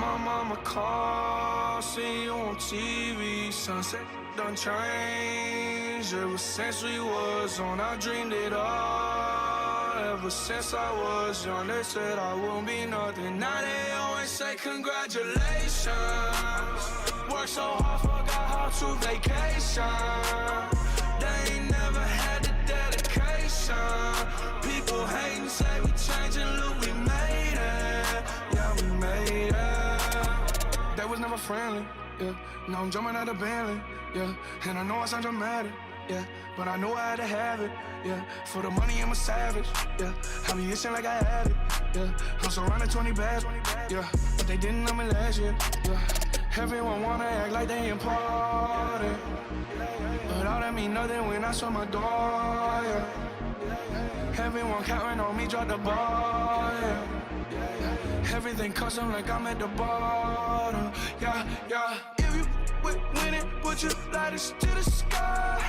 My mama called, see you on TV. Sunset done changed. Ever since we was on, I dreamed it all. Ever since I was young, they said I won't be nothing. Now they always say congratulations. Worked so hard, forgot how to vacation. They ain't never had the dedication. People hating, say we changing, look, we made it. Yeah, we made it. They was never friendly, yeah. Now I'm jumping out of Bentley, yeah. And I know I sound dramatic, yeah. But I know I had to have it, yeah. For the money, I'm a savage, yeah. I be itching like I had it, yeah. I'm surrounded 20 bags, yeah. But they didn't know me last year, yeah. Everyone wanna act like they important, but all that mean nothing when I saw my door, yeah. Everyone counting on me, drop the ball, yeah. Everything custom like I'm at the bottom, yeah, yeah. If you win it, put your lighters to the sky.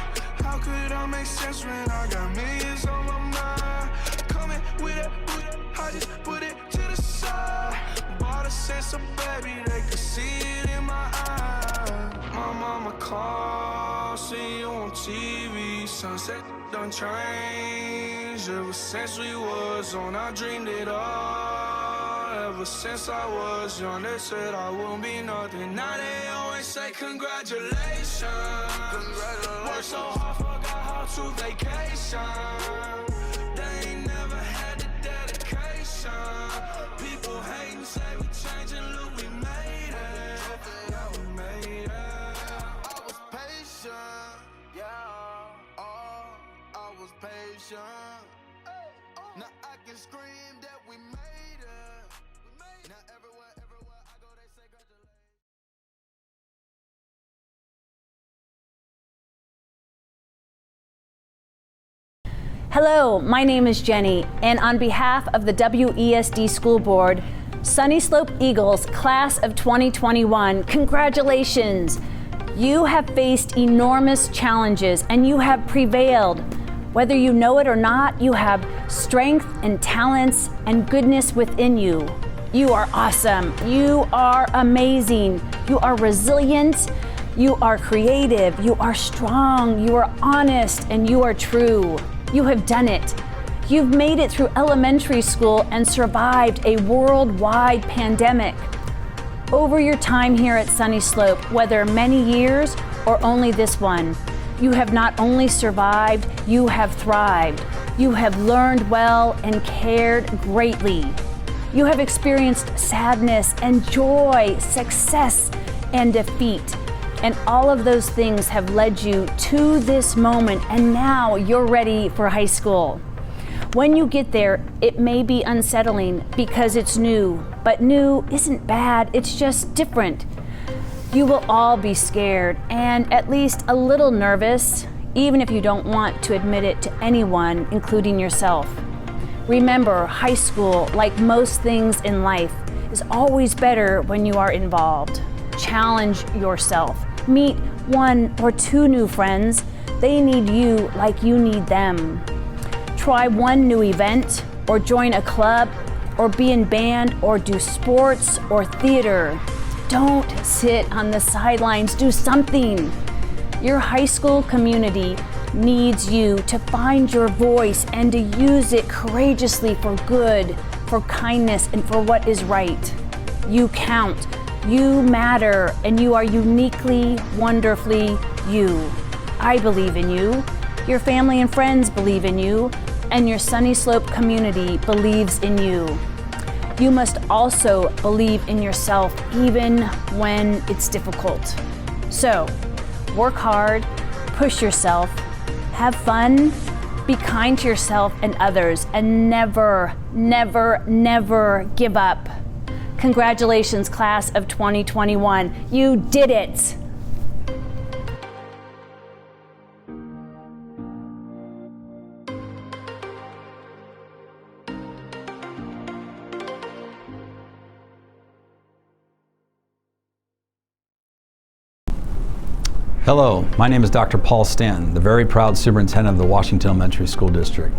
How could I make sense when I got millions on my mind? Coming with it, I just put it to the side. Bought a sense of baby, they could see it in my eyes. My mama called, see you on TV. Sunset done changed. Ever since we was on, I dreamed it all. Ever since I was young, they said I won't be nothing. Now they always say congratulations. Worked so hard, forgot how to vacation. They ain't never had the dedication. People hating, say we changing, look, we made it. Yeah, we made it. I was patient, yeah. Oh, I was patient. Now I can scream that we made it. Now everywhere I go, they say congratulations. Hello, my name is Jenny, and on behalf of the WESD School Board, Sunnyslope Eagles Class of 2021, congratulations! You have faced enormous challenges and you have prevailed. Whether you know it or not, you have strength and talents and goodness within you. You are awesome. You are amazing. You are resilient. You are creative. You are strong. You are honest, and you are true. You have done it. You've made it through elementary school and survived a worldwide pandemic. Over your time here at Sunnyslope, whether many years or only this one, you have not only survived, you have thrived. You have learned well and cared greatly. You have experienced sadness and joy, success and defeat. And all of those things have led you to this moment, and now you're ready for high school. When you get there, it may be unsettling because it's new, but new isn't bad, it's just different. You will all be scared and at least a little nervous, even if you don't want to admit it to anyone, including yourself. Remember, high school, like most things in life, is always better when you are involved. Challenge yourself. Meet 1 or 2 new friends. They need you like you need them. Try one new event, or join a club, or be in band, or do sports or theater. Don't sit on the sidelines, do something. Your high school community needs you to find your voice and to use it courageously for good, for kindness, and for what is right. You count, you matter, and you are uniquely, wonderfully you. I believe in you, your family and friends believe in you, and your Sunnyslope community believes in you. You must also believe in yourself even when it's difficult. So, work hard, push yourself, have fun, be kind to yourself and others, and never, never, never give up. Congratulations, class of 2021. You did it! Hello, my name is Dr. Paul Stanton, the very proud superintendent of the Washington Elementary School District.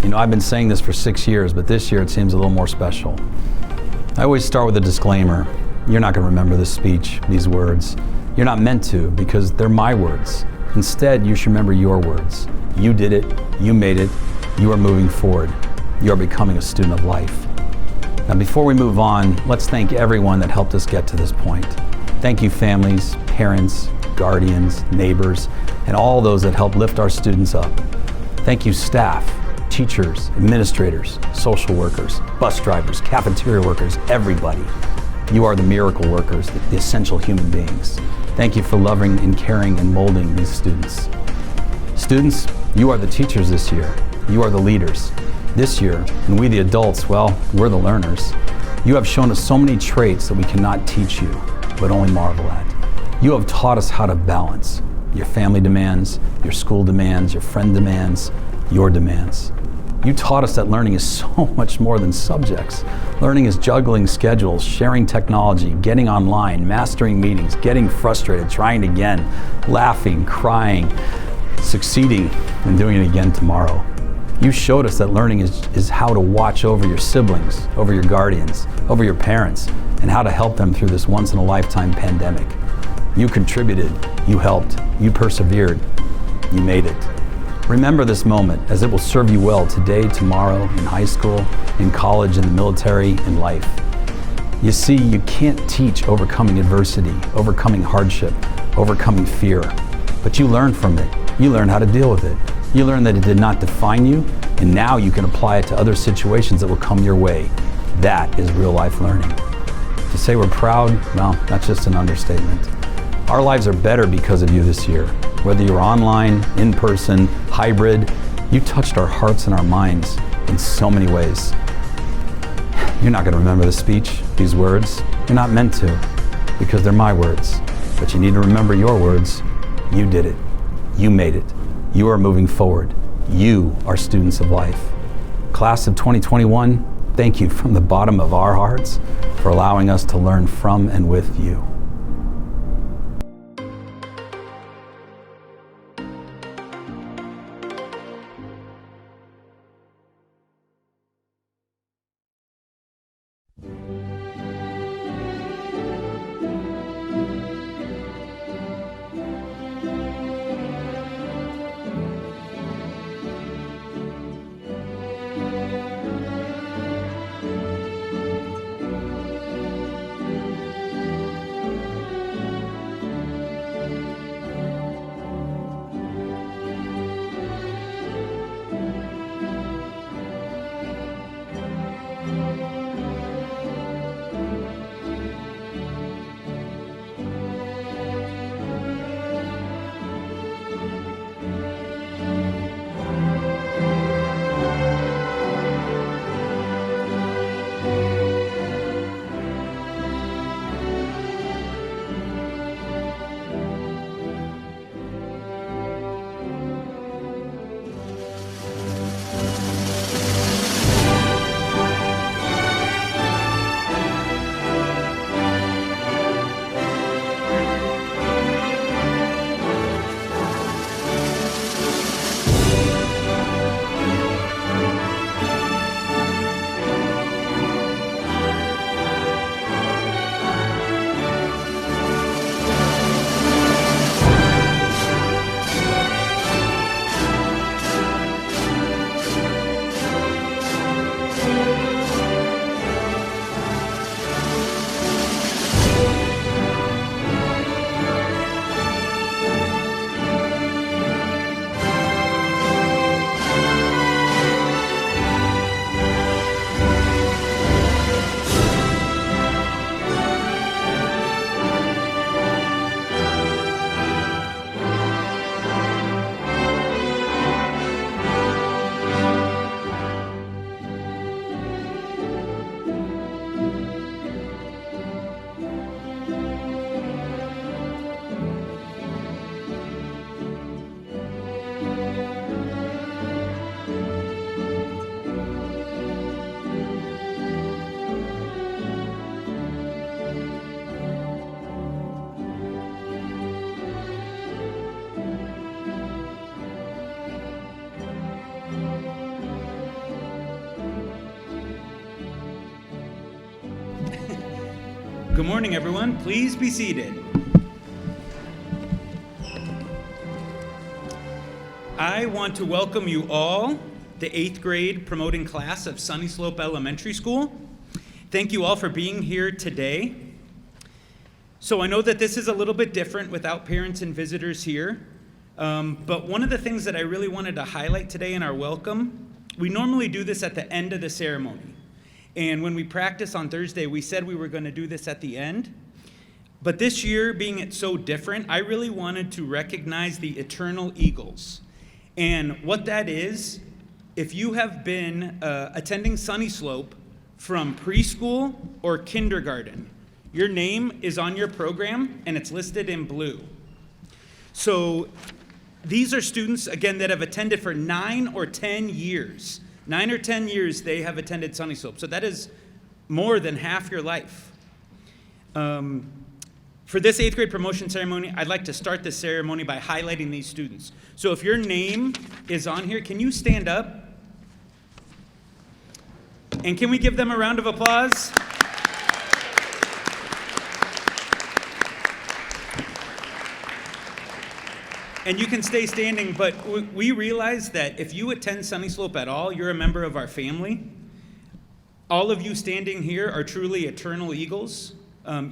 You know, I've been saying this for 6 years, but this year it seems a little more special. I always start with a disclaimer. You're not going to remember this speech, these words. You're not meant to, because they're my words. Instead, you should remember your words. You did it, you made it, you are moving forward. You are becoming a student of life. Now, before we move on, let's thank everyone that helped us get to this point. Thank you, families, parents, guardians, neighbors, and all those that helped lift our students up. Thank you, staff, teachers, administrators, social workers, bus drivers, cafeteria workers, everybody. You are the miracle workers, the essential human beings. Thank you for loving and caring and molding these students. Students, you are the teachers this year. You are the leaders. This year, and we the adults, well, we're the learners. You have shown us so many traits that we cannot teach you, but only marvel at. You have taught us how to balance your family demands, your school demands, your friend demands, your demands. You taught us that learning is so much more than subjects. Learning is juggling schedules, sharing technology, getting online, mastering meetings, getting frustrated, trying again, laughing, crying, succeeding, and doing it again tomorrow. You showed us that learning is how to watch over your siblings, over your guardians, over your parents, and how to help them through this once-in-a-lifetime pandemic. You contributed, you helped, you persevered, you made it. Remember this moment, as it will serve you well today, tomorrow, in high school, in college, in the military, in life. You see, you can't teach overcoming adversity, overcoming hardship, overcoming fear, but you learn from it. You learn how to deal with it. You learn that it did not define you, and now you can apply it to other situations that will come your way. That is real life learning. To say we're proud, well, that's just an understatement. Our lives are better because of you this year. Whether you're online, in person, hybrid, you touched our hearts and our minds in so many ways. You're not going to remember the speech, these words. You're not meant to, because they're my words. But you need to remember your words. You did it. You made it. You are moving forward. You are students of life. Class of 2021, thank you from the bottom of our hearts for allowing us to learn from and with you. Good morning, everyone. Please be seated. I want to welcome you all, the 8th grade promoting class of Sunnyslope Elementary School. Thank you all for being here today. So I know that this is a little bit different without parents and visitors here, but one of the things that I really wanted to highlight today in our welcome, we normally do this at the end of the ceremony. And when we practice on Thursday, we said we were going to do this at the end. But this year, being it so different, I really wanted to recognize the Eternal Eagles. And what that is, if you have been attending Sunnyslope from preschool or kindergarten, your name is on your program and it's listed in blue. So these are students, again, that have attended for 9 or 10 years. 9 or 10 years they have attended Sunnyslope. So that is more than half your life. For this 8th grade promotion ceremony, I'd like to start the ceremony by highlighting these students. So if your name is on here, can you stand up? And can we give them a round of applause? And you can stay standing, but we realize that if you attend Sunnyslope at all, you're a member of our family. All of you standing here are truly eternal Eagles.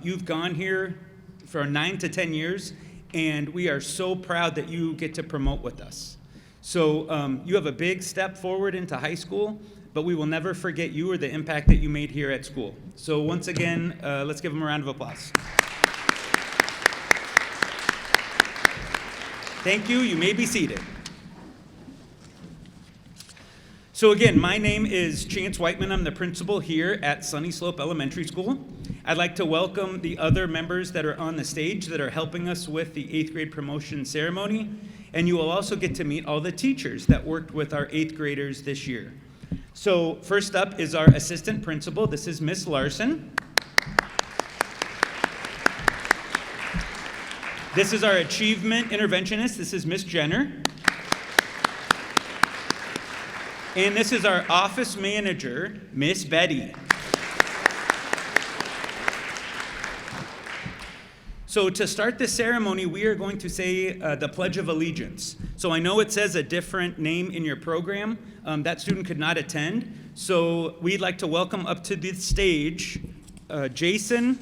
You've gone here for 9 to 10 years, and we are so proud that you get to promote with us. So you have a big step forward into high school, but we will never forget you or the impact that you made here at school. So once again, let's give them a round of applause. Thank you. You may be seated. So again, my name is Chance Whiteman. I'm the principal here at Sunnyslope Elementary School. I'd like to welcome the other members that are on the stage that are helping us with the 8th grade promotion ceremony. And you will also get to meet all the teachers that worked with our 8th graders this year. So first up is our assistant principal. This is Miss Larson. This is our achievement interventionist. This is Miss Jenner. And this is our office manager, Miss Betty. So to start the ceremony, we are going to say the Pledge of Allegiance. So I know it says a different name in your program. That student could not attend. So we'd like to welcome up to the stage Jason,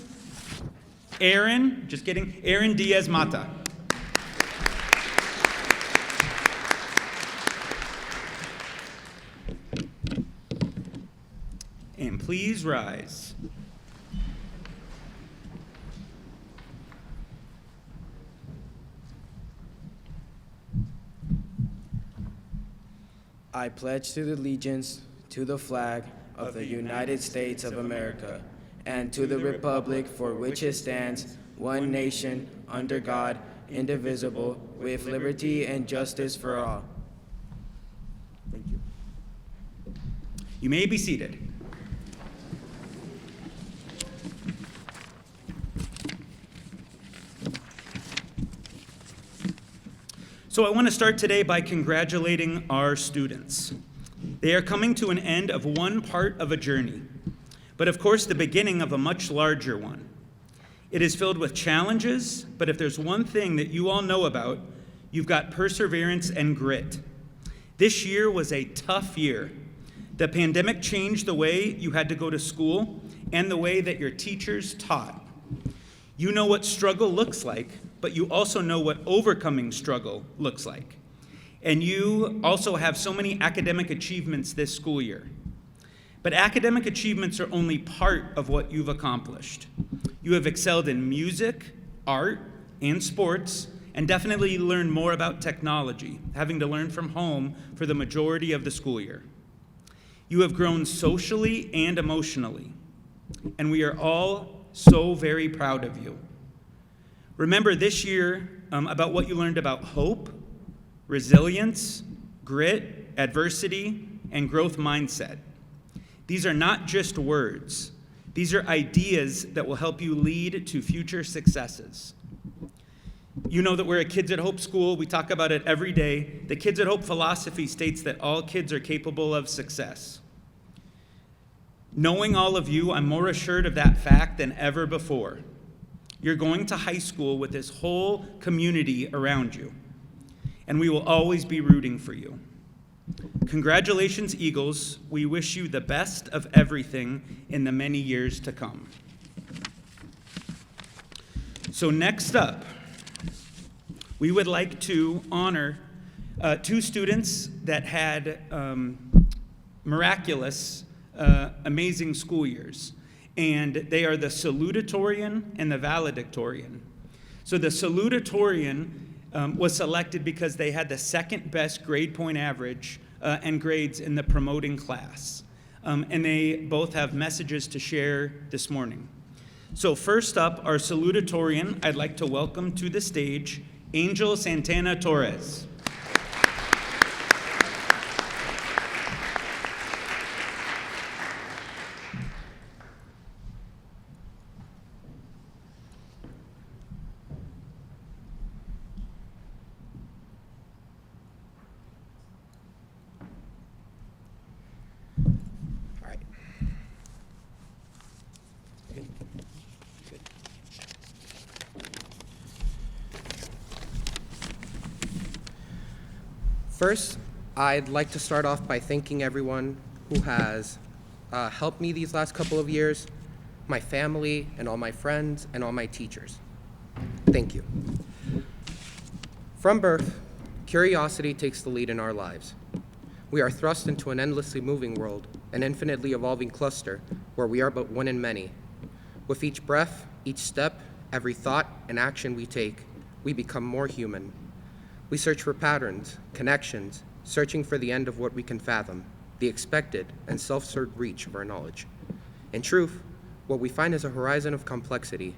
Aaron Diaz Mata. And please rise. I pledge to the allegiance to the flag of the United States of America and to the republic for which it stands, one nation, under God, indivisible, with liberty and justice for all. Thank you. You may be seated. So I want to start today by congratulating our students. They are coming to an end of one part of a journey, but of course the beginning of a much larger one. It is filled with challenges, but if there's one thing that you all know about, you've got perseverance and grit. This year was a tough year. The pandemic changed the way you had to go to school and the way that your teachers taught. You know what struggle looks like, but you also know what overcoming struggle looks like. And you also have so many academic achievements this school year. But academic achievements are only part of what you've accomplished. You have excelled in music, art, and sports, and definitely learned more about technology, having to learn from home for the majority of the school year. You have grown socially and emotionally, and we are all so very proud of you. Remember this year about what you learned about hope, resilience, grit, adversity, and growth mindset. These are not just words. These are ideas that will help you lead to future successes. You know that we're a Kids at Hope school. We talk about it every day. The Kids at Hope philosophy states that all kids are capable of success. Knowing all of you, I'm more assured of that fact than ever before. You're going to high school with this whole community around you, and we will always be rooting for you. Congratulations, Eagles. We wish you the best of everything in the many years to come. So next up, we would like to honor two students that had miraculous, amazing school years. And they are the Salutatorian and the Valedictorian. So the Salutatorian was selected because they had the second best grade point average and grades in the promoting class. And they both have messages to share this morning. So first up, our Salutatorian, I'd like to welcome to the stage Angel Santana Torres. First, I'd like to start off by thanking everyone who has helped me these last couple of years, my family and all my friends and all my teachers. Thank you. From birth, curiosity takes the lead in our lives. We are thrust into an endlessly moving world, an infinitely evolving cluster where we are but one in many. With each breath, each step, every thought and action we take, we become more human. We search for patterns, connections, searching for the end of what we can fathom, the expected and self-served reach of our knowledge. In truth, what we find is a horizon of complexity.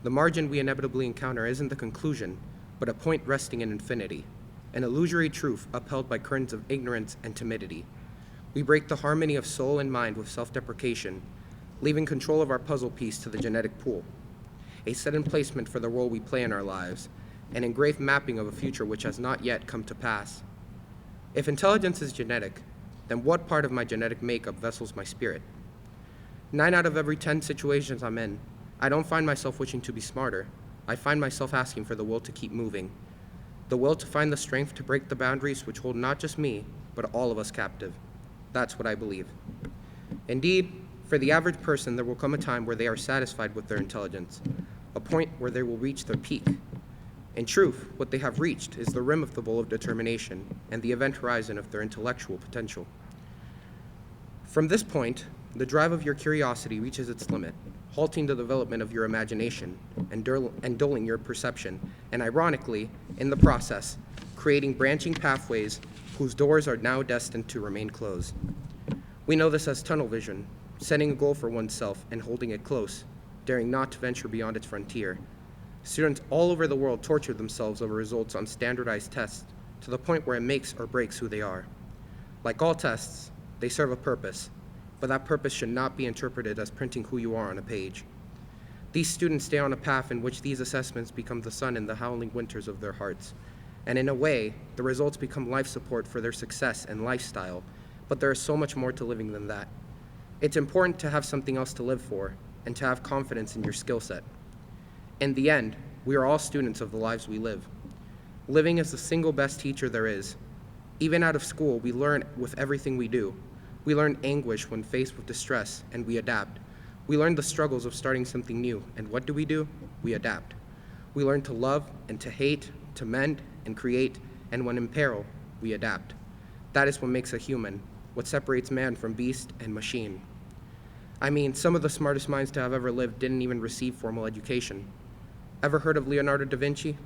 The margin we inevitably encounter isn't the conclusion, but a point resting in infinity, an illusory truth upheld by currents of ignorance and timidity. We break the harmony of soul and mind with self-deprecation, leaving control of our puzzle piece to the genetic pool, a set emplacement for the role we play in our lives, an engraved mapping of a future which has not yet come to pass. If intelligence is genetic, then what part of my genetic makeup vessels my spirit? 9 out of every 10 situations I'm in, I don't find myself wishing to be smarter. I find myself asking for the will to keep moving, the will to find the strength to break the boundaries which hold not just me, but all of us captive. That's what I believe. Indeed, for the average person, there will come a time where they are satisfied with their intelligence, a point where they will reach their peak. In truth, what they have reached is the rim of the bowl of determination and the event horizon of their intellectual potential. From this point, the drive of your curiosity reaches its limit, halting the development of your imagination and dulling your perception, and ironically, in the process, creating branching pathways whose doors are now destined to remain closed. We know this as tunnel vision, setting a goal for oneself and holding it close, daring not to venture beyond its frontier. Students all over the world torture themselves over results on standardized tests to the point where it makes or breaks who they are. Like all tests, they serve a purpose, but that purpose should not be interpreted as printing who you are on a page. These students stay on a path in which these assessments become the sun in the howling winters of their hearts. And in a way, the results become life support for their success and lifestyle, but there is so much more to living than that. It's important to have something else to live for and to have confidence in your skill set. In the end, we are all students of the lives we live. Living is the single best teacher there is. Even out of school, we learn with everything we do. We learn anguish when faced with distress, and we adapt. We learn the struggles of starting something new, and what do? We adapt. We learn to love and to hate, to mend and create, and when in peril, we adapt. That is what makes a human, what separates man from beast and machine. I mean, some of the smartest minds to have ever lived didn't even receive formal education. Ever heard of Leonardo da Vinci?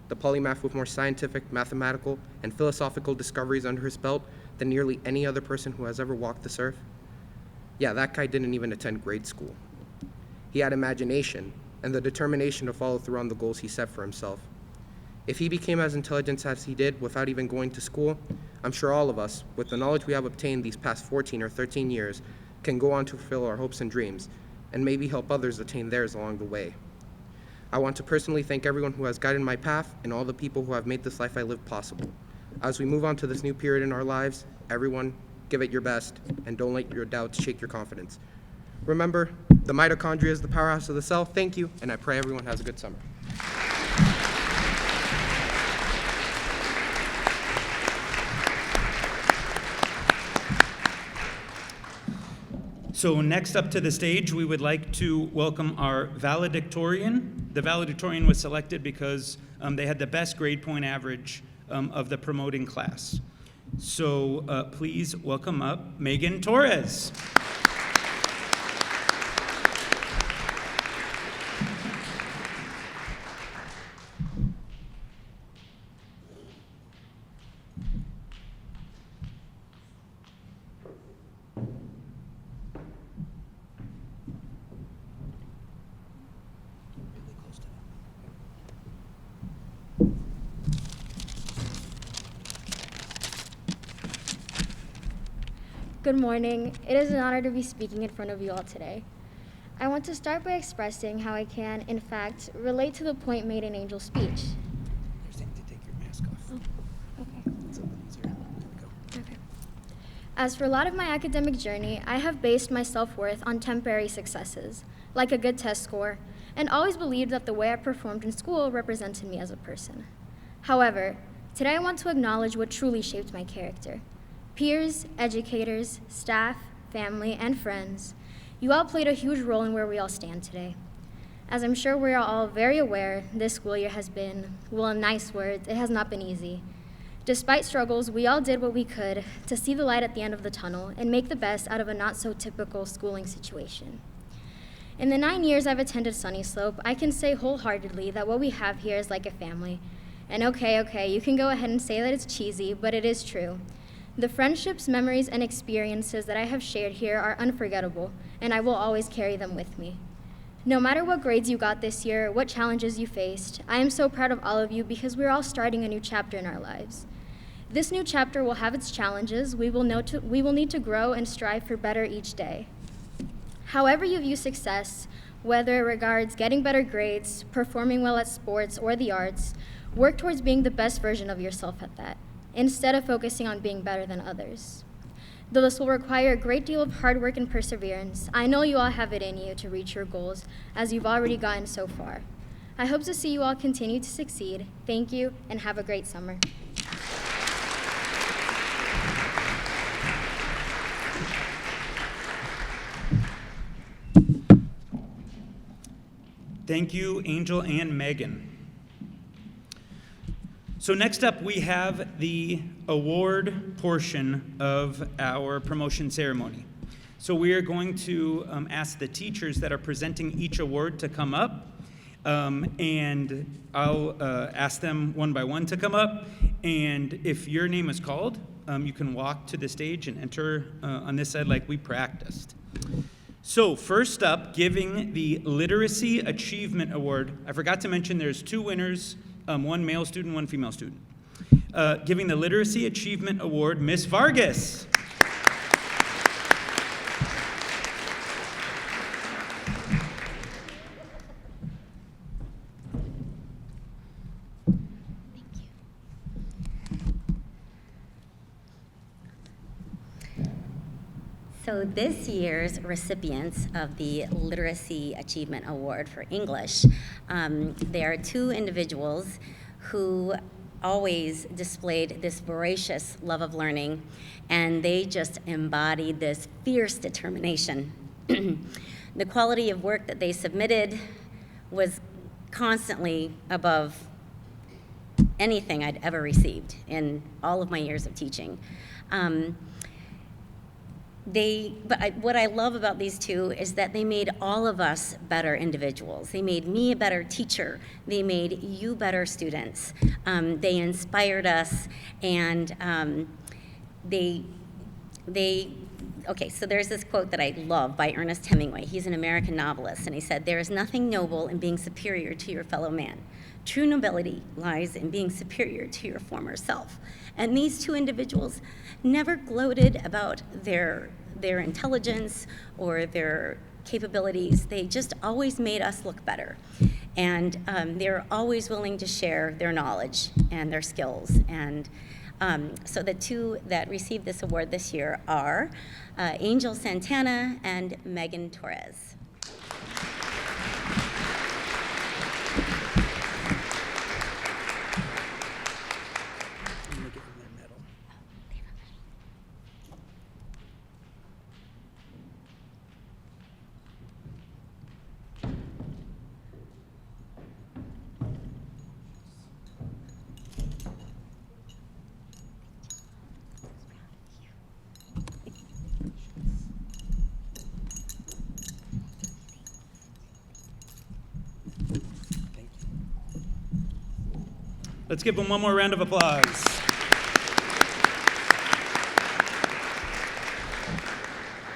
The polymath with more scientific, mathematical, and philosophical discoveries under his belt than nearly any other person who has ever walked this earth? Yeah, that guy didn't even attend grade school. He had imagination and the determination to follow through on the goals he set for himself. If he became as intelligent as he did without even going to school, I'm sure all of us, with the knowledge we have obtained these past 14 or 13 years, can go on to fulfill our hopes and dreams, and maybe help others attain theirs along the way. I want to personally thank everyone who has guided my path and all the people who have made this life I live possible. As we move on to this new period in our lives, everyone, give it your best, and don't let your doubts shake your confidence. Remember, the mitochondria is the powerhouse of the cell. Thank you, and I pray everyone has a good summer. So next up to the stage, we would like to welcome our valedictorian. The valedictorian was selected because they had the best grade point average of the promoting class. So please welcome up Megan Torres. Good morning. It is an honor to be speaking in front of you all today. I want to start by expressing how I can, in fact, relate to the point made in Angel's speech. You're saying to take your mask off. Okay. As for a lot of my academic journey, I have based my self-worth on temporary successes, like a good test score, and always believed that the way I performed in school represented me as a person. However, today I want to acknowledge what truly shaped my character. Peers, educators, staff, family, and friends, you all played a huge role in where we all stand today. As I'm sure we are all very aware, this school year has been, well, in nice words, it has not been easy. Despite struggles, we all did what we could to see the light at the end of the tunnel and make the best out of a not-so-typical schooling situation. In the 9 years I've attended Sunnyslope, I can say wholeheartedly that what we have here is like a family. And okay, you can go ahead and say that it's cheesy, but it is true. The friendships, memories, and experiences that I have shared here are unforgettable, and I will always carry them with me. No matter what grades you got this year, what challenges you faced, I am so proud of all of you because we're all starting a new chapter in our lives. This new chapter will have its challenges. We will need to grow and strive for better each day. However you view success, whether it regards getting better grades, performing well at sports, or the arts, work towards being the best version of yourself at that, instead of focusing on being better than others. Though this will require a great deal of hard work and perseverance, I know you all have it in you to reach your goals, as you've already gotten so far. I hope to see you all continue to succeed. Thank you, and have a great summer. Thank you, Angel and Megan. So next up, we have the award portion of our promotion ceremony. So we are going to ask the teachers that are presenting each award to come up, and I'll ask them one by one to come up, and if your name is called, you can walk to the stage and enter on this side like we practiced. So first up, giving the Literacy Achievement Award. I forgot to mention there's two winners, one male student, one female student. Giving the Literacy Achievement Award, Miss Vargas. So this year's recipients of the Literacy Achievement Award for English, there are two individuals who always displayed this voracious love of learning, and they just embodied this fierce determination. The quality of work that they submitted was constantly above anything I'd ever received in all of my years of teaching. What I love about these two is that they made all of us better individuals. They made me a better teacher. They made you better students. They inspired us, and okay, so there's this quote that I love by Ernest Hemingway. He's an American novelist, and he said, "There is nothing noble in being superior to your fellow man. True nobility lies in being superior to your former self." And these two individuals never gloated about their intelligence or their capabilities. They just always made us look better. And they're always willing to share their knowledge and their skills. And So the two that received this award this year are Angel Santana and Megan Torres. Let's give them one more round of applause.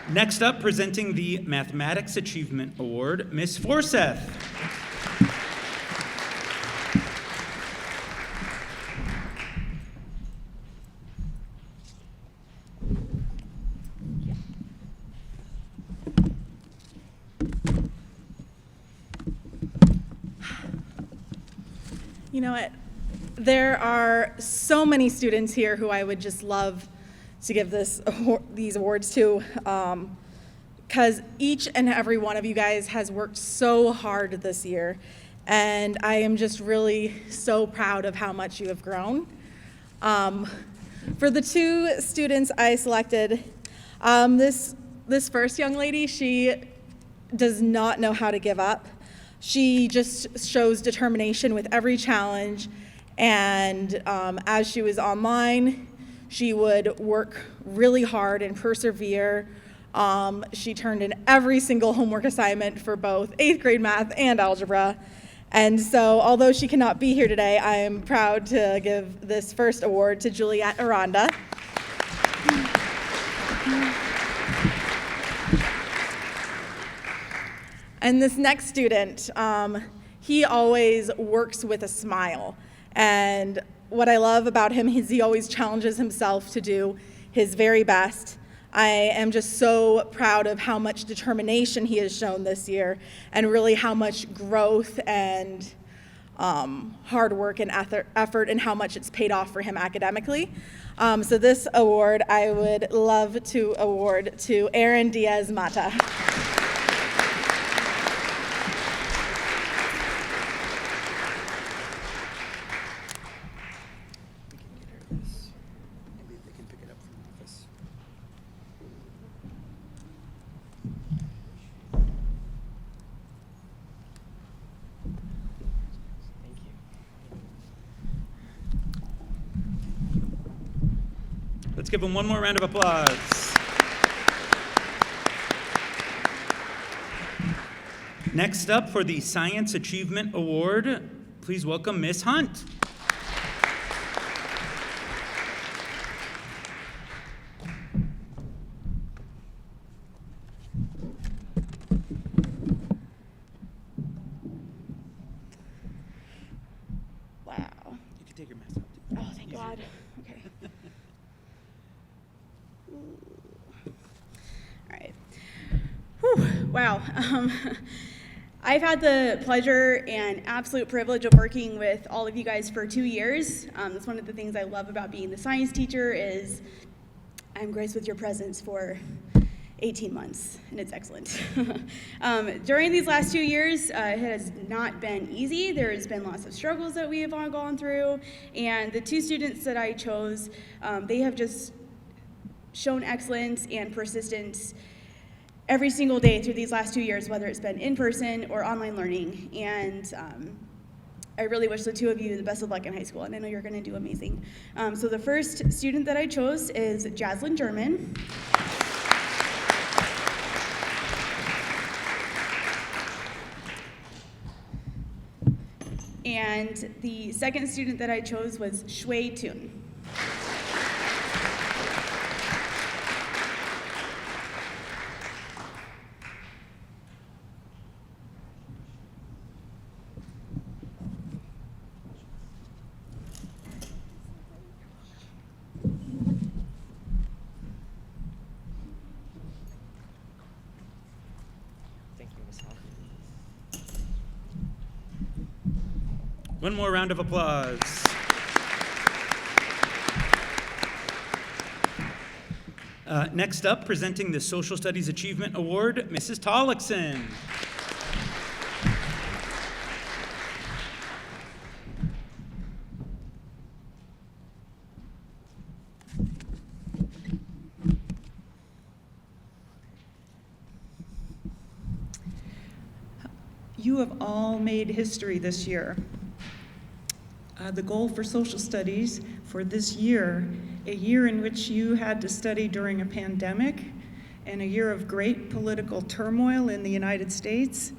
Next up, presenting the Mathematics Achievement Award, Ms. Forseth. You know what? There are so many students here who I would just love to give these awards to, because each and every one of you guys has worked so hard this year, and I am just really so proud of how much you have grown. For the two students I selected, this first young lady, she does not know how to give up. She just shows determination with every challenge, and as she was online, she would work really hard and persevere. She turned in every single homework assignment for both 8th grade math and algebra. And so, although she cannot be here today, I am proud to give this first award to Juliet Aranda. And this next student, he always works with a smile. And what I love about him is he always challenges himself to do his very best. I am just so proud of how much determination he has shown this year, and really how much growth and hard work and effort, and how much it's paid off for him academically. So this award I would love to award to Aaron Diaz Mata. Let's give them one more round of applause. Next up for the Science Achievement Award, please welcome Ms. Hunt. Wow. You can take your mask off. Oh, thank God. Okay. All right. Whew, wow. I've had the pleasure and absolute privilege of working with all of you guys for 2 years. That's one of the things I love about being the science teacher is I'm graced with your presence for 18 months, and it's excellent. During these last 2 years, it has not been easy. There's been lots of struggles that we have all gone through, and the two students that I chose, they have just shown excellence and persistence every single day through these last 2 years, whether it's been in person or online learning. And I really wish the two of you the best of luck in high school, and I know you're gonna do amazing. So the first student that I chose is Jaslyn German. And the second student that I chose was Shui Toon. One more round of applause. Next up, presenting the Social Studies Achievement Award, Mrs. Tollickson. You have all made history this year. The goal for social studies for this year, a year in which you had to study during a pandemic and a year of great political turmoil in the United States,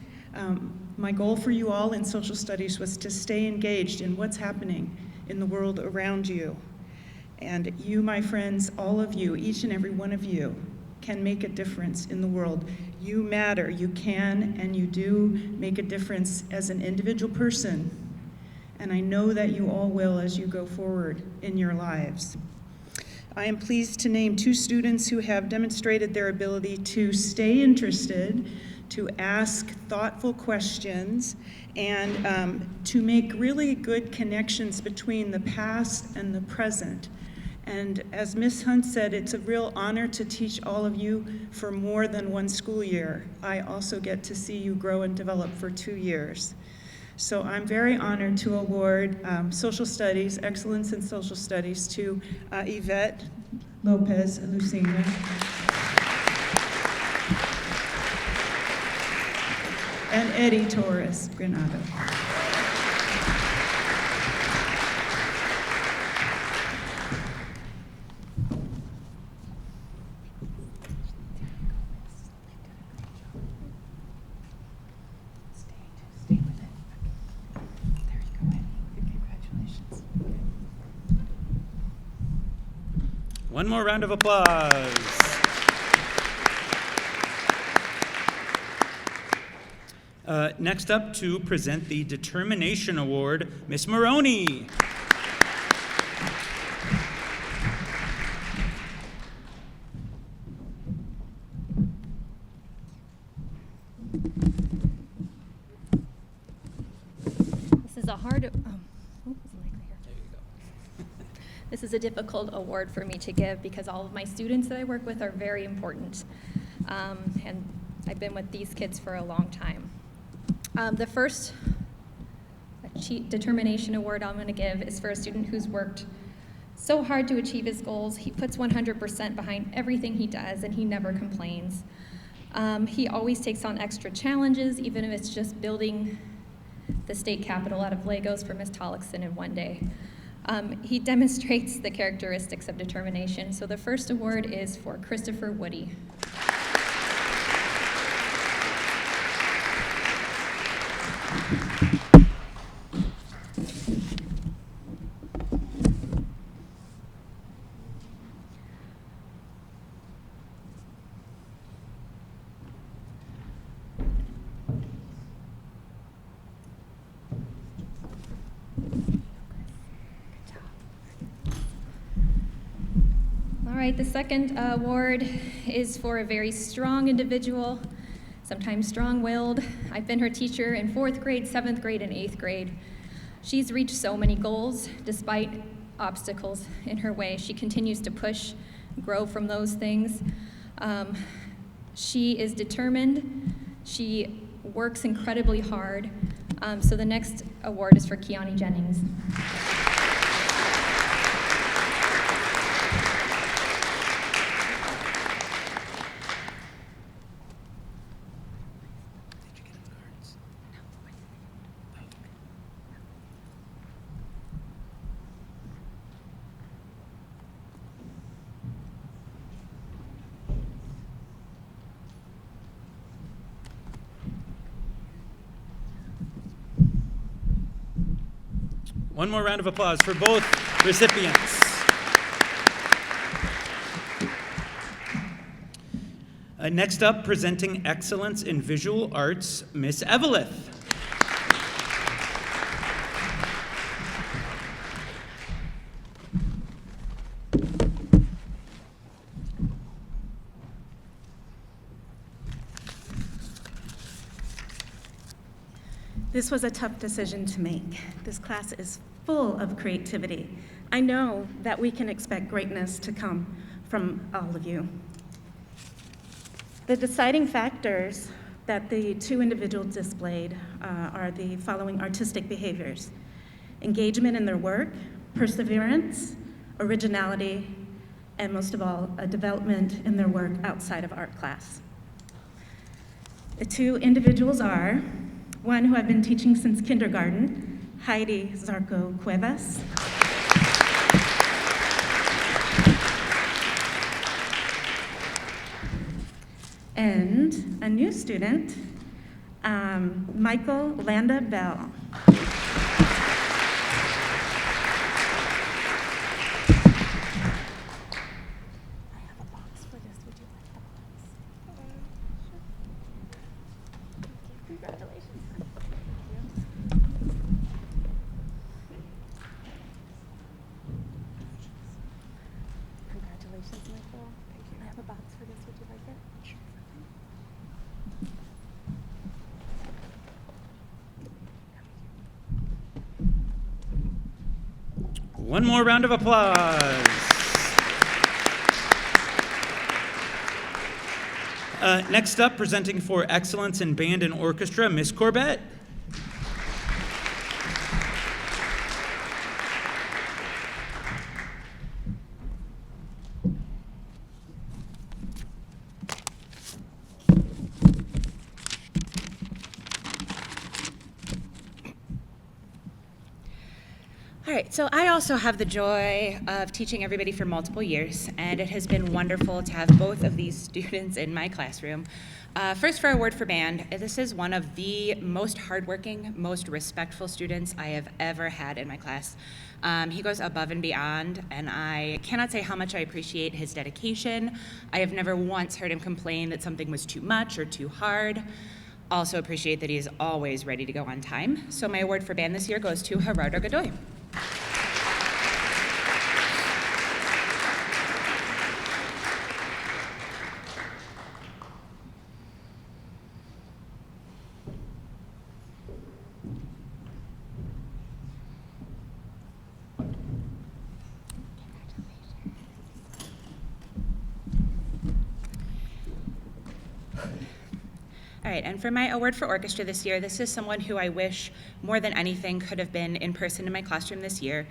my goal for you all in social studies was to stay engaged in what's happening in the world around you. And you, my friends, all of you, each and every one of you, can make a difference in the world. You matter. You can and you do make a difference as an individual person. And I know that you all will as you go forward in your lives. I am pleased to name 2 students who have demonstrated their ability to stay interested, to ask thoughtful questions, and to make really good connections between the past and the present. And as Ms. Hunt said, it's a real honor to teach all of you for more than 1 school year. I also get to see you grow and develop for 2 years. So I'm very honored to award Social Studies, Excellence in Social Studies, to Yvette Lopez Lucena. And Eddie Torres Granado. One more round of applause. Next up to present the Determination Award, Ms. Maroney. This is a hard, This is a difficult award for me to give because all of my students that I work with are very important. And I've been with these kids for a long time. The first Determination Award I'm going to give is for a student who's worked so hard to achieve his goals. He puts 100% behind everything he does, and he never complains. He always takes on extra challenges, even if it's just building the state capitol out of Legos for Ms. Tollickson in one day. He demonstrates the characteristics of determination. So the first award is for Christopher Woody. All right, the second award is for a very strong individual, sometimes strong-willed. I've been her teacher in 4th grade, 7th grade, and 8th grade. She's reached so many goals despite obstacles in her way. She continues to push, grow from those things. She is determined. She works incredibly hard. So the next award is for Kiani Jennings. One more round of applause for both recipients. Next up, presenting Excellence in Visual Arts, Miss Evelith. This was a tough decision to make. This class is full of creativity. I know that we can expect greatness to come from all of you. The deciding factors that the two individuals displayed are the following artistic behaviors: engagement in their work, perseverance, originality, and most of all, a development in their work outside of art class. The two individuals are one who I've been teaching since kindergarten, Heidi Zarco Cuevas, and a new student, Michael Landa Bell. One more round of applause. Next up, presenting for excellence in band and orchestra, Miss Corbett. All right, so I also have the joy of teaching everybody for multiple years, and it has been wonderful to have both of these students in my classroom. First, for Award for Band, this is one of the most hardworking, most respectful students I have ever had in my class. He goes above and beyond, and I cannot say how much I appreciate his dedication. I have never once heard him complain that something was too much or too hard. Also appreciate that he is always ready to go on time. So my award for band this year goes to Gerardo Godoy. All right, and for my award for orchestra this year, this is someone who I wish more than anything could have been in person in my classroom this year,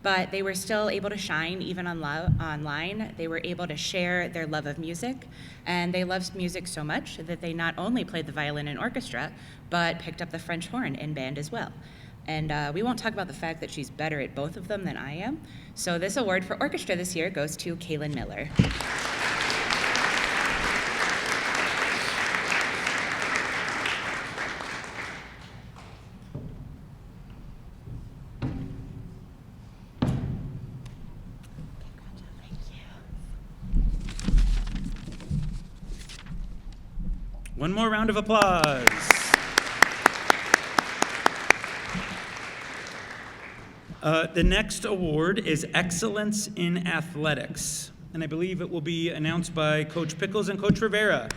but they were still able to shine even online. They were able to share their love of music, and they loved music so much that they not only played the violin in orchestra, but picked up the French horn in band as well. And we won't talk about the fact that she's better at both of them than I am. So this award for orchestra this year goes to Kaylin Miller. One more round of applause. The next award is Excellence in Athletics, and I believe it will be announced by Coach Pickles and Coach Rivera.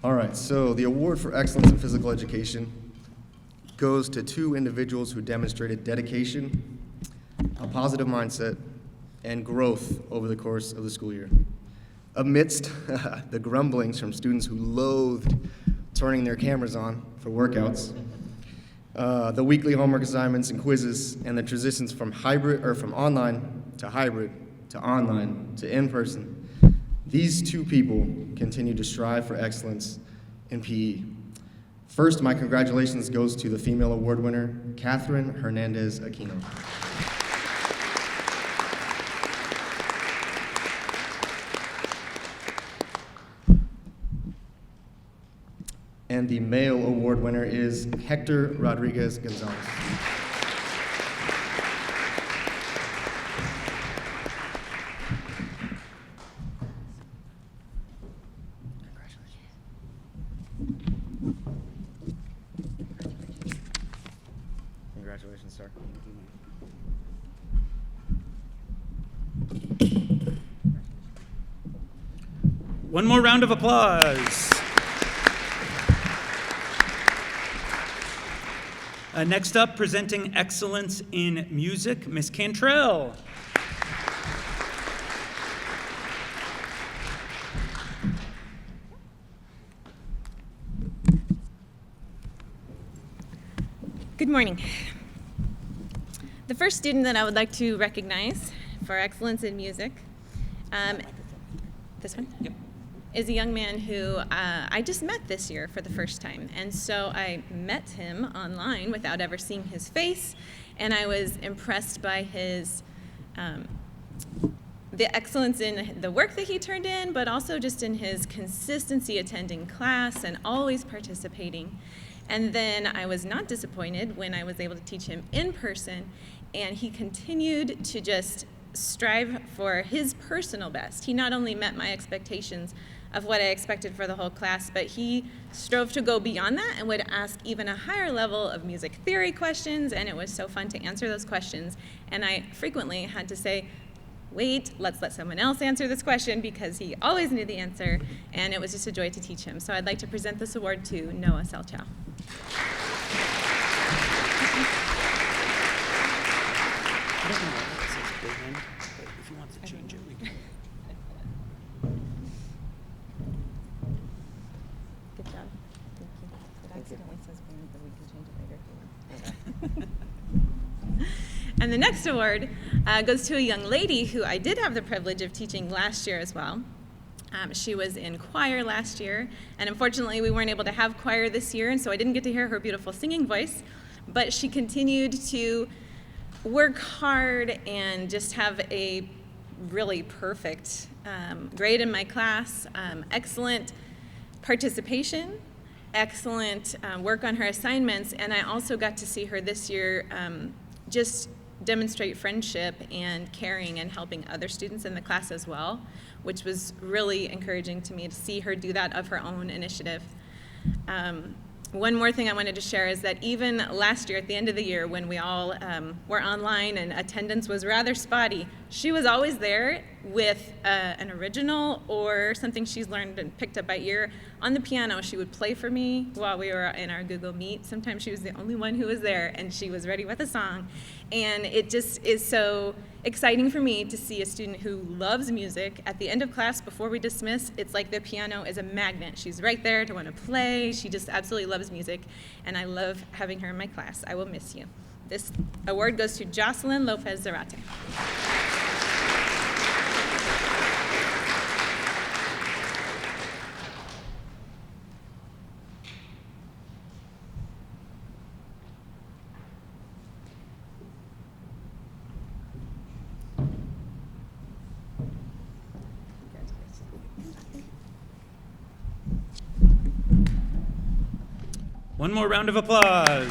All right, so the award for excellence in physical education goes to two individuals who demonstrated dedication, a positive mindset, and growth over the course of the school year. Amidst the grumblings from students who loathed turning their cameras on for workouts, the weekly homework assignments and quizzes, and the transitions from online to hybrid to online to in-person, these two people continue to strive for excellence in PE. First, my congratulations goes to the female award winner, Catherine Hernandez Aquino. And the male award winner is Hector Rodriguez Gonzalez. Congratulations, sir. One more round of applause. Next up, presenting excellence in music, Miss Cantrell. Good morning. The first student that I would like to recognize for excellence in music, this one? Yep. Is a young man who I just met this year for the first time. And so I met him online without ever seeing his face, and I was impressed by his the excellence in the work that he turned in, but also just in his consistency attending class and always participating. And then I was not disappointed when I was able to teach him in person, and he continued to just strive for his personal best. He not only met my expectations of what I expected for the whole class, but he strove to go beyond that and would ask even a higher level of music theory questions, and it was so fun to answer those questions. And I frequently had to say, wait, let's let someone else answer this question, because he always knew the answer, and it was just a joy to teach him. So I'd like to present this award to Noah Selchow. If he wants to change it, we can. Good job. Thank you. It accidentally says band, but we can change it later if you want. And the next award goes to a young lady who I did have the privilege of teaching last year as well. She was in choir last year, and unfortunately we weren't able to have choir this year, and so I didn't get to hear her beautiful singing voice, but she continued to work hard and just have a really perfect grade in my class, excellent participation, excellent work on her assignments, and I also got to see her this year just demonstrate friendship and caring and helping other students in the class as well, which was really encouraging to me to see her do that of her own initiative. One more thing I wanted to share is that even last year at the end of the year when we all were online and attendance was rather spotty, she was always there with an original or something she's learned and picked up by ear. On the piano, she would play for me while we were in our Google Meet. Sometimes she was the only one who was there, and she was ready with a song. And it just is so exciting for me to see a student who loves music. At the end of class, before we dismiss, it's like the piano is a magnet. She's right there to want to play. She just absolutely loves music, and I love having her in my class. I will miss you. This award goes to Jocelyn Lopez Zarate. One more round of applause.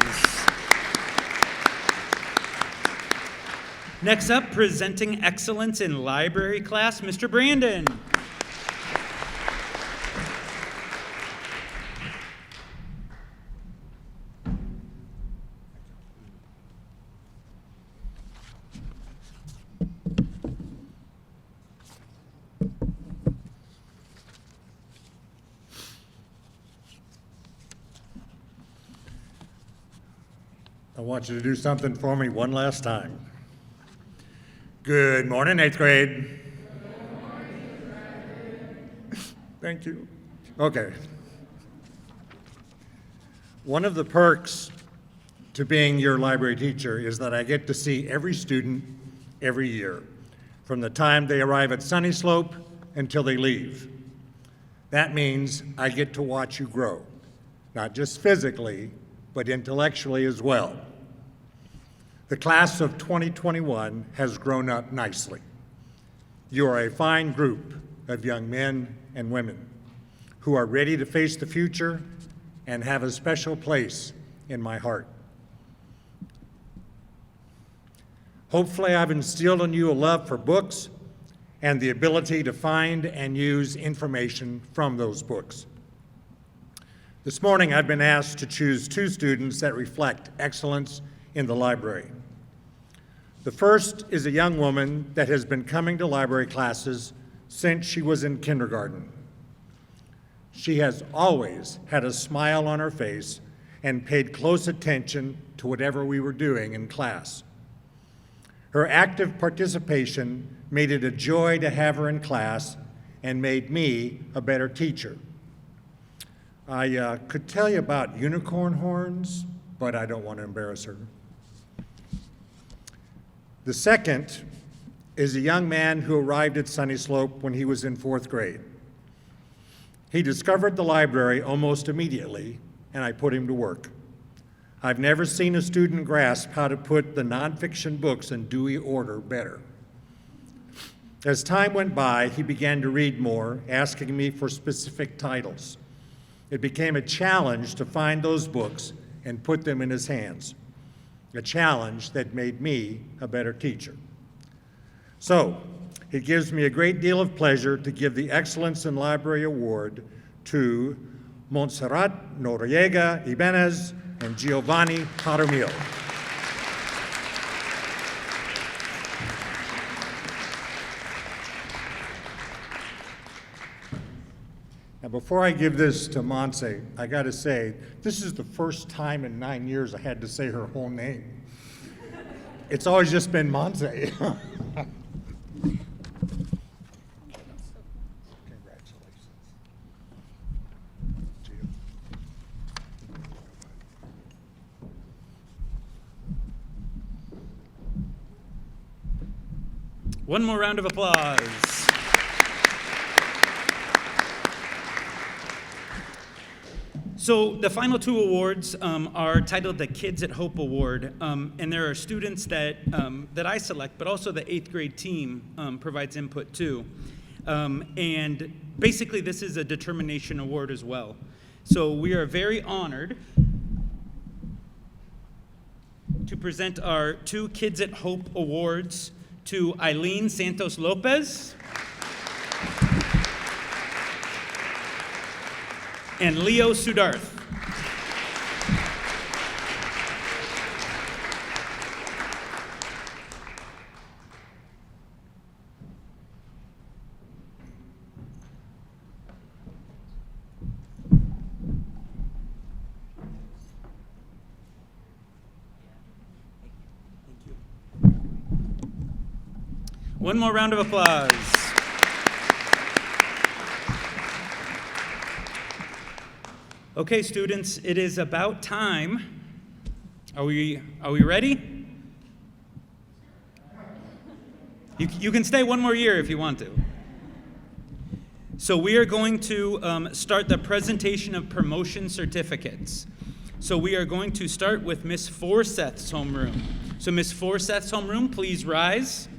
Next up, presenting excellence in library class, Mr. Brandon. I want you to do something for me one last time. Good morning, 8th grade. Thank you. Okay. One of the perks to being your library teacher is that I get to see every student every year, from the time they arrive at Sunnyslope until they leave. That means I get to watch you grow, not just physically, but intellectually as well. The class of 2021 has grown up nicely. You are a fine group of young men and women who are ready to face the future and have a special place in my heart. Hopefully, I've instilled in you a love for books and the ability to find and use information from those books. This morning, I've been asked to choose two students that reflect excellence in the library. The first is a young woman that has been coming to library classes since she was in kindergarten. She has always had a smile on her face and paid close attention to whatever we were doing in class. Her active participation made it a joy to have her in class and made me a better teacher. I could tell you about unicorn horns, but I don't want to embarrass her. The second is a young man who arrived at Sunnyslope when he was in 4th grade. He discovered the library almost immediately, and I put him to work. I've never seen a student grasp how to put the nonfiction books in due order better. As time went by, he began to read more, asking me for specific titles. It became a challenge to find those books and put them in his hands, a challenge that made me a better teacher. So, it gives me a great deal of pleasure to give the Excellence in Library Award to Montserrat Noriega Ibanez and Giovanni Jaramillo. Now, before I give this to Monse, I got to say, this is the first time in 9 years I had to say her whole name. It's always just been Monse. One more round of applause. So the final 2 awards are titled the Kids at Hope Award, and there are students that I select, but also the 8th grade team provides input too. And basically this is a determination award as well. So we are very honored to present our 2 Kids at Hope Awards to Eileen Santos Lopez and Leo Sudarth. One more round of applause. Okay, students, it is about time. Are we ready? You can stay one more year if you want to. So we are going to start the presentation of promotion certificates. So we are going to start with Miss Forseth's homeroom. So Miss Forseth's homeroom, please rise.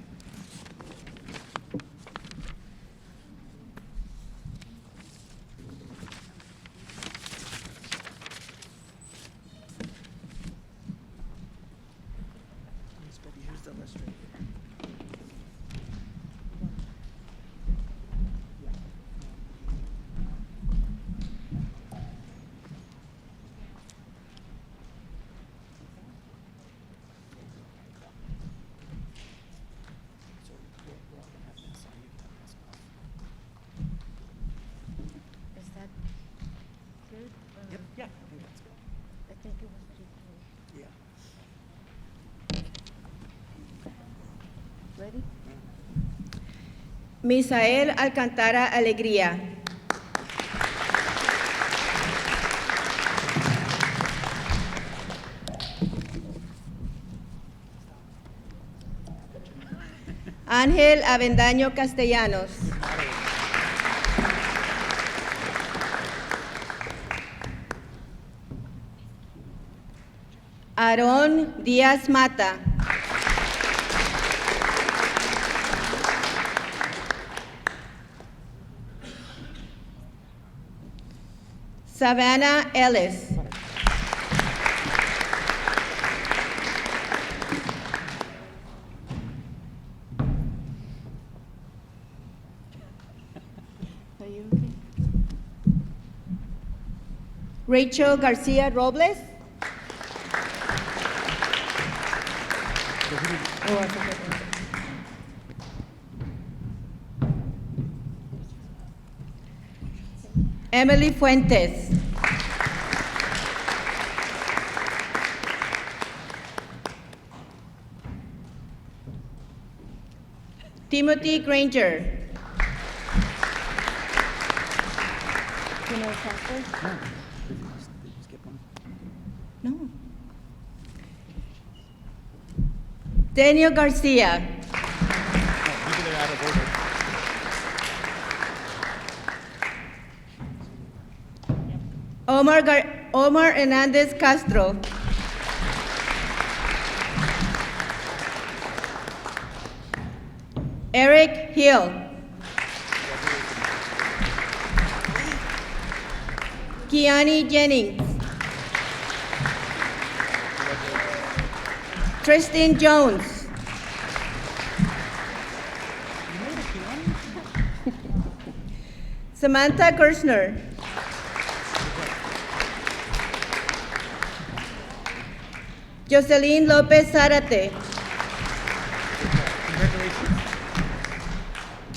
Misael Alcantara Alegría. Ángel Avendaño Castellanos. Aarón Díaz Mata. Savannah Ellis. Rachel Garcia Robles. Emily Fuentes. Timothy Granger. No. Daniel Garcia. Omar Hernandez Castro. Eric Hill. Kiani Jennings. Tristan Jones. Samantha Kirshner. Jocelyn Lopez Zarate.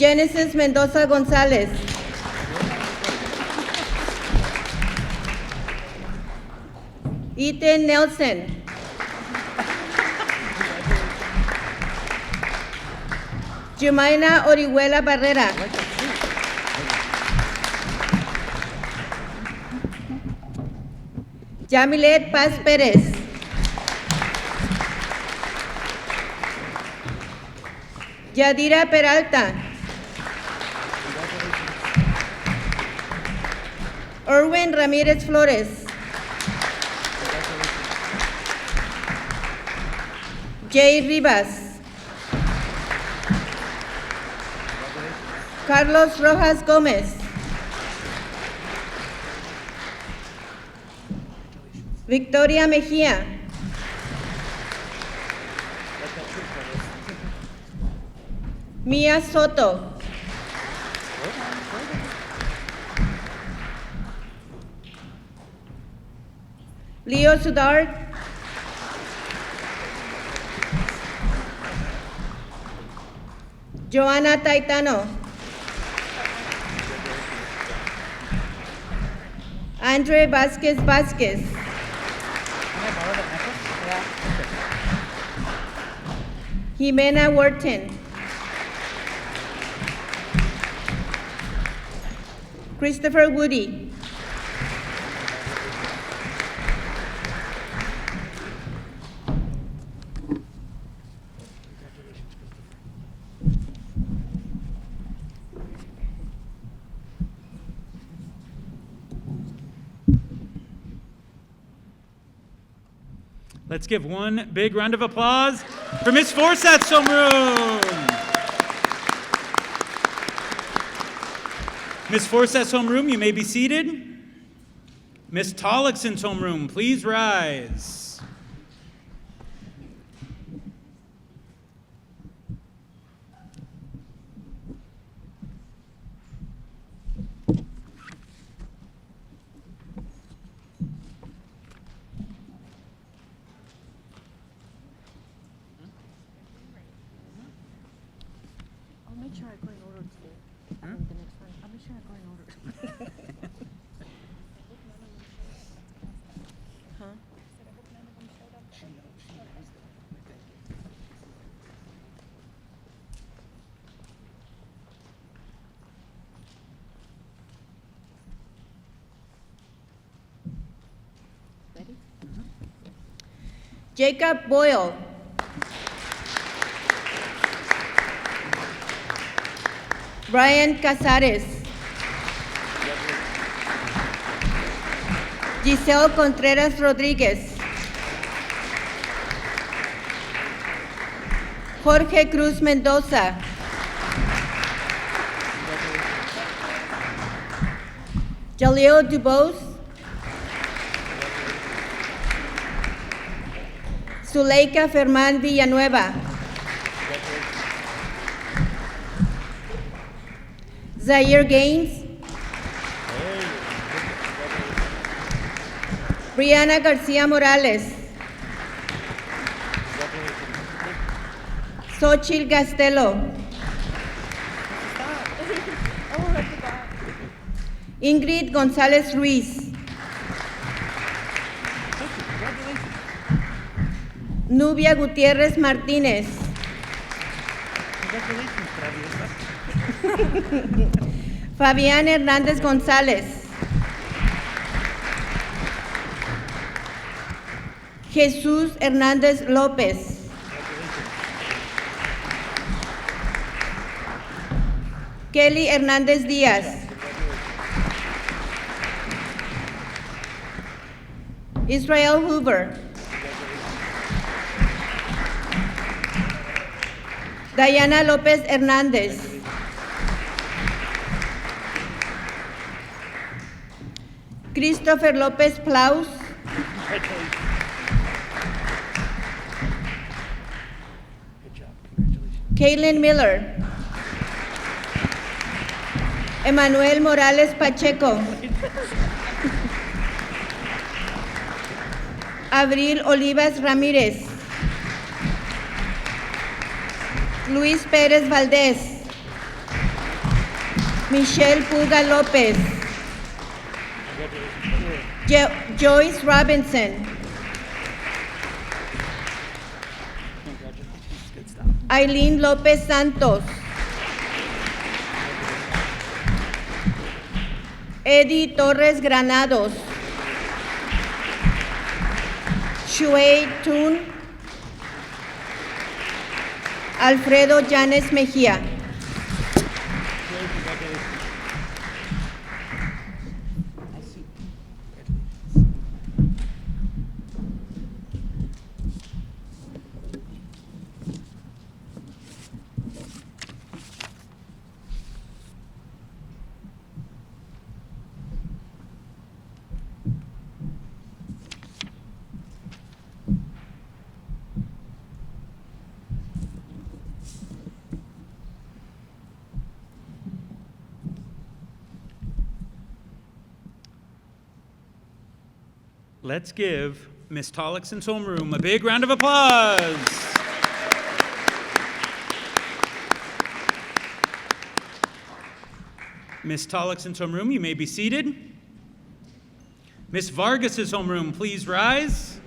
Genesis Mendoza Gonzalez. Ethan Nelson. Jumaina Orihuela Barrera. Yamilet Paz Pérez. Yadira Peralta. Erwin Ramírez Flores. Jay Rivas. Carlos Rojas Gómez. Victoria Mejía. Mia Soto. Leo Sudar. Joana Taitano. Andre Vázquez Vázquez. Jimena Wharton. Christopher Woody. Let's give one big round of applause for Miss Forseth's homeroom. Miss Forseth's homeroom, you may be seated. Miss Tollickson's homeroom, please rise. Jacob Boyle. Brian Casares. Giselle Contreras Rodríguez. Jorge Cruz Mendoza. Jaleel Dubose. Zuleika Fermán Villanueva. Zaire Gaines. Brianna García Morales. Xochitl Castelo. Ingrid González Ruiz. Nubia Gutiérrez Martínez. Fabián Hernández González. Jesús Hernández López. Kelly Hernández Díaz. Israel Hoover. Diana López Hernández. Christopher López Plaus. Kaylin Miller. Emanuel Morales Pacheco. Abril Olivas Ramírez. Luis Pérez Valdés. Michelle Puga López. Joyce Robinson. Aileen López Santos. Eddie Torres Granados. Shuey Tun. Alfredo Llanes Mejía. Let's give Miss Tollickson's homeroom a big round of applause. Miss Tollickson's homeroom, you may be seated. Miss Vargas's homeroom, please rise.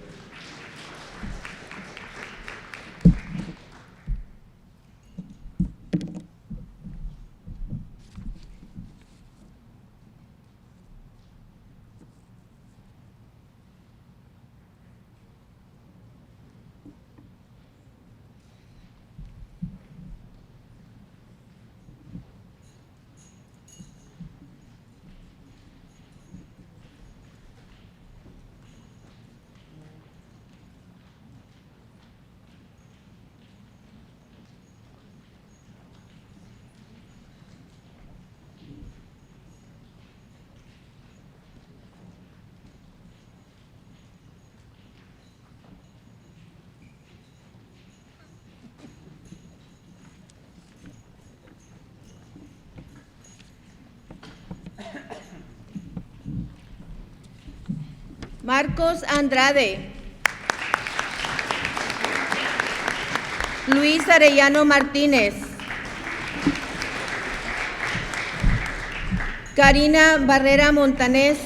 Marcos Andrade. Luis Arellano Martínez. Karina Barrera Montanés.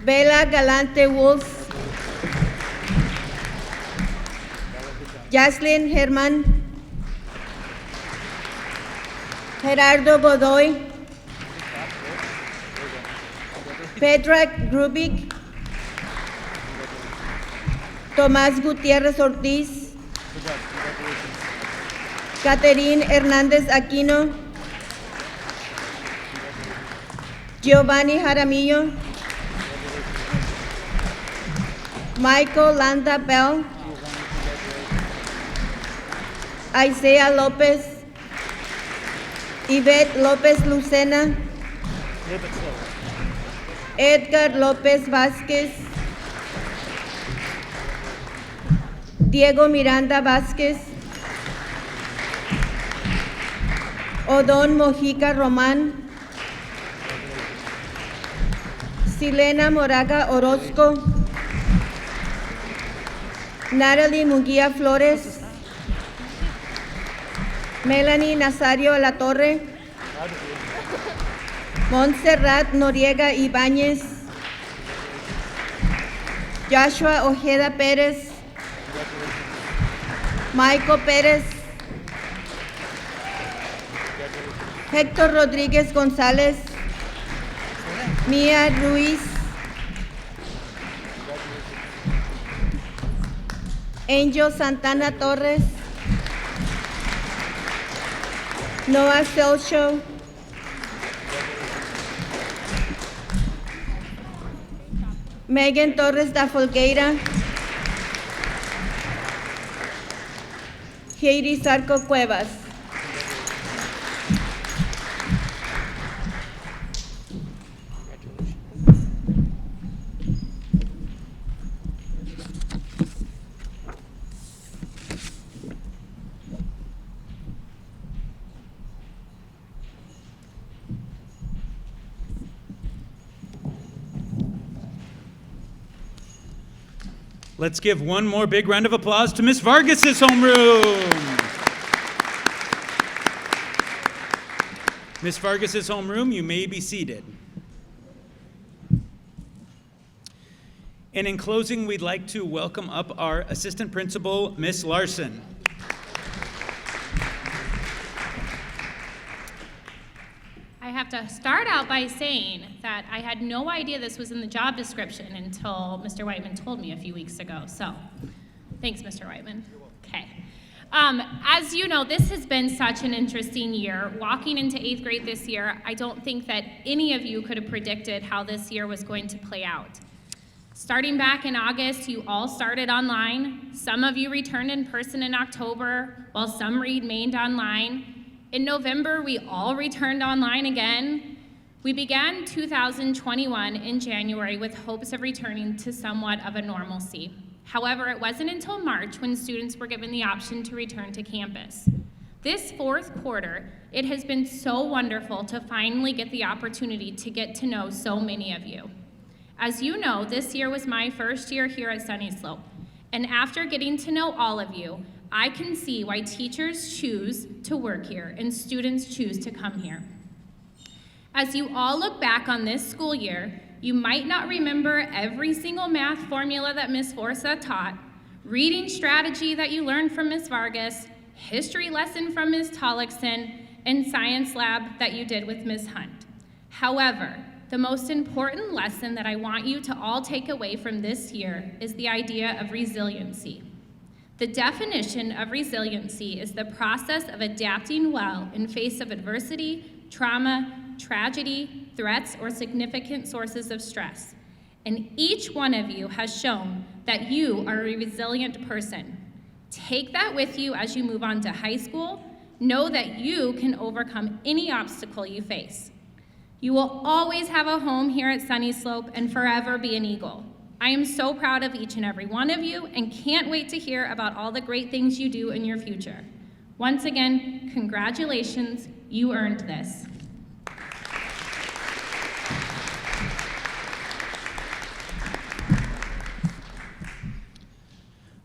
Bela Galante Wolf. Jaslyn Germán. Gerardo Godoy. Pedrak Rubik. Tomás Gutiérrez Ortiz. Catherine Hernández Aquino. Giovanni Jaramillo. Michael Landa Bell. Isaiah López. Yvette López Lucena. Edgar López Vázquez. Diego Miranda Vázquez. Odón Mojica Román. Silena Moraga Orozco. Natalie Munguía Flores. Melanie Nazario Alatorre. Montserrat Noriega Ibáñez. Joshua Ojeda Pérez. Michael Pérez. Héctor Rodríguez González, Mia Ruiz, Angel Santana Torres, Noah Selcho, Megan Torres da Folgueira, Heidi Zarco Cuevas. Let's give one more big round of applause to Miss Vargas's homeroom. Miss Vargas's homeroom, you may be seated. And in closing, we'd like to welcome up our assistant principal, Miss Larson. I have to start out by saying that I had no idea this was in the job description until Mr. Whiteman told me a few weeks ago. So, thanks, Mr. Whiteman. Okay. As you know, this has been such an interesting year. Walking into 8th grade this year, I don't think that any of you could have predicted how this year was going to play out. Starting back in August, you all started online. Some of you returned in person in October, while some remained online. In November, we all returned online again. We began 2021 in January with hopes of returning to somewhat of a normalcy. However, it wasn't until March when students were given the option to return to campus. This fourth quarter, it has been so wonderful to finally get the opportunity to get to know so many of you. As you know, this year was my first year here at Sunnyslope, and after getting to know all of you, I can see why teachers choose to work here and students choose to come here. As you all look back on this school year, you might not remember every single math formula that Ms. Forza taught, reading strategy that you learned from Ms. Vargas, history lesson from Ms. Tollickson, and science lab that you did with Ms. Hunt. However, the most important lesson that I want you to all take away from this year is the idea of resiliency. The definition of resiliency is the process of adapting well in face of adversity, trauma, tragedy, threats, or significant sources of stress. And each one of you has shown that you are a resilient person. Take that with you as you move on to high school. Know that you can overcome any obstacle you face. You will always have a home here at Sunnyslope and forever be an Eagle. I am so proud of each and every one of you and can't wait to hear about all the great things you do in your future. Once again, congratulations, you earned this.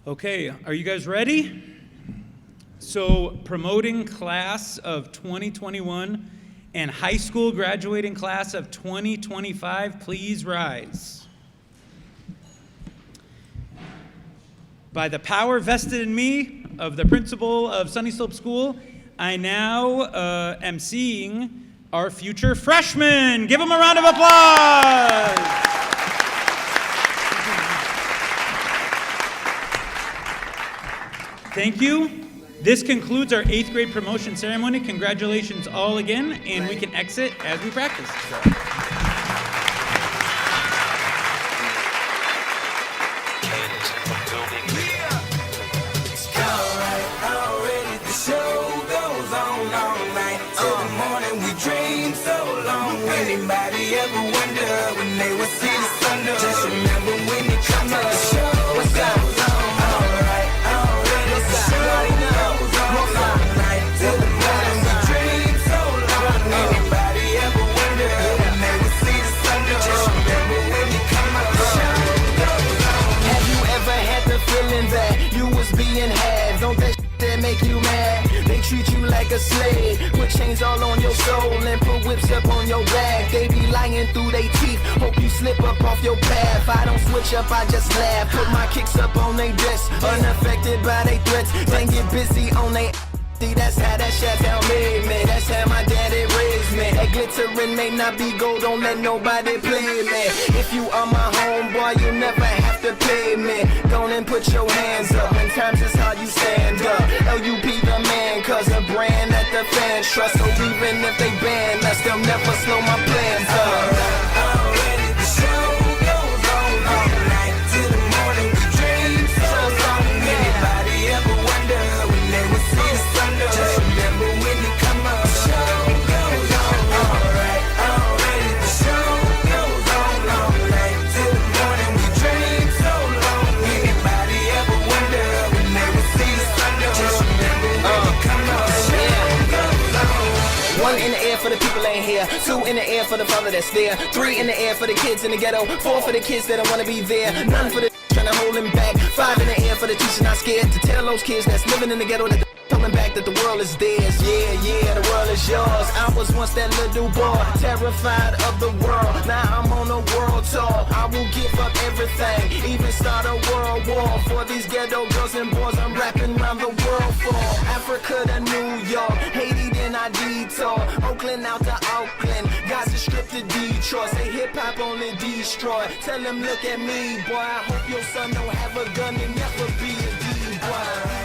Okay, are you guys ready? So, promoting class of 2021 and high school graduating class of 2025, please rise. By the power vested in me of the principal of Sunnyslope School, I now am seeing our future freshmen. Give them a round of applause. Thank you. This concludes our 8th grade promotion ceremony. Congratulations all again, and we can exit as we practice. Anybody ever wonder when they would see the sun up? Just remember when you come up. What's up? Alright, already the show goes on all night till the morning. We dream so long. Anybody ever wonder when they would see the sun up? Just remember when you come up. Have you ever had the feeling that you was being had? Don't that that make you mad? They treat you like a slave, put chains all on your soul and put whips up on your back. They be lying through they teeth, hope you slip up off your path. I don't switch up, I just laugh, put my kicks up on they desk, unaffected by they threats. Then get busy on they that's how that shit tell me, man. That's how my daddy raised glittering may not be gold, don't let nobody play me. If you are my homeboy, you never have to pay me. Go and put your hands up, when times is hard you stand up. LUP the man, cause a brand that the fans trust. So even if they ban us, they'll never slow my plans up. Already the show goes on all night till the morning. We dream so long. Anybody ever wonder when they would see the sun? Just remember when you come up. Show goes on all right. Already the show goes on all night till the morning. We dream so long. Anybody ever wonder when they would see the sun? Just remember when you come up. Show goes on. One in the air for the people ain't here. Two in the air for the father that's there. Three in the air for the kids in the ghetto. Four for the kids that don't wanna be there. None for the trying to hold him back. Five in the air for the teacher not scared to tell those kids that's living in the ghetto that coming back that the world is theirs. Yeah, the world is yours. I was once that little boy, terrified of the world. Now I'm on a world tour. I will give up everything, even start a world war for these ghetto girls and boys. I'm rapping around the world for Africa to New York, Haiti then I detour, Oakland out to Auckland, Gaza Strip to Detroit. Say hip hop only destroy. Tell them look at me, boy. I hope your son don't have a gun and never be a D-boy.